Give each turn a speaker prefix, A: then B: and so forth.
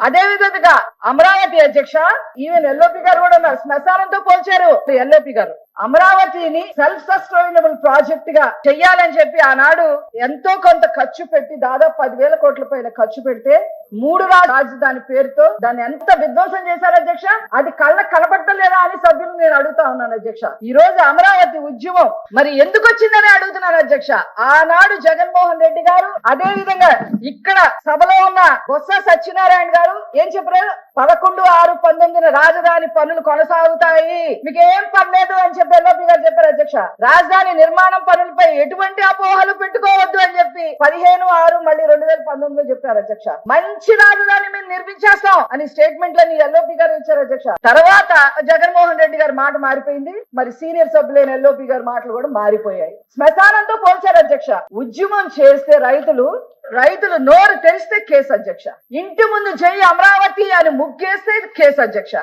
A: అదే విధంగా అమరావతి అధ్యక్ష, ఈవెన్ ఎల్ఓపి గారు కూడా ఉన్నారు, శ్మశానంతో పోల్చారు ఎల్ఓపి గారు. అమరావతిని సెల్ఫ్ సస్టైనబుల్ ప్రాజెక్ట్ గా చెయ్యాలని చెప్పి ఆనాడు ఎంతో కొంత ఖర్చు పెట్టి దాదాపు 10,000 కోట్ల పైన ఖర్చు పెడితే 3 రాజధాని పేరుతో దాన్ని ఎంత విధ్వంసం చేశారు అధ్యక్ష. అది కళ్ళకు కనపడలేదా అని సభ్యులు నేను అడుగుతా ఉన్నాను అధ్యక్ష. ఈ రోజు అమరావతి ఉద్యమం మరి ఎందుకు వచ్చిందని అడుగుతున్నాను అధ్యక్ష. ఆనాడు జగన్మోహన్ రెడ్డి గారు, అదే విధంగా ఇక్కడ సభలో ఉన్న బొత్స సత్యనారాయణ గారు ఏం చెప్పారు? 11/6/19 రాజధాని పనులు కొనసాగుతాయి, మీకేం పర్లేదు అని చెప్పి ఎల్ఓపి గారు చెప్పారు అధ్యక్ష. రాజధాని నిర్మాణం పనులపై ఎటువంటి అపోహలు పెట్టుకోవద్దు అని చెప్పి 15/6 మళ్ళీ 2019లో చెప్పారు అధ్యక్ష. మంచి రాజధాని మేము నిర్మించేస్తాం అని స్టేట్మెంట్లని ఎల్ఓపి గారు ఇచ్చారు అధ్యక్ష. తర్వాత జగన్మోహన్ రెడ్డి గారి మాట మారిపోయింది, మరి సీనియర్ సభ్యులైన ఎల్ఓపి గారి మాటలు కూడా మారిపోయాయి. శ్మశానంతో పోల్చారు అధ్యక్ష. ఉద్యమం చేస్తే రైతులు నోరు తెరిస్తే కేసు అధ్యక్ష. ఇంటి ముందు జై అమరావతి అని ముగ్గేస్తే కేసు అధ్యక్ష.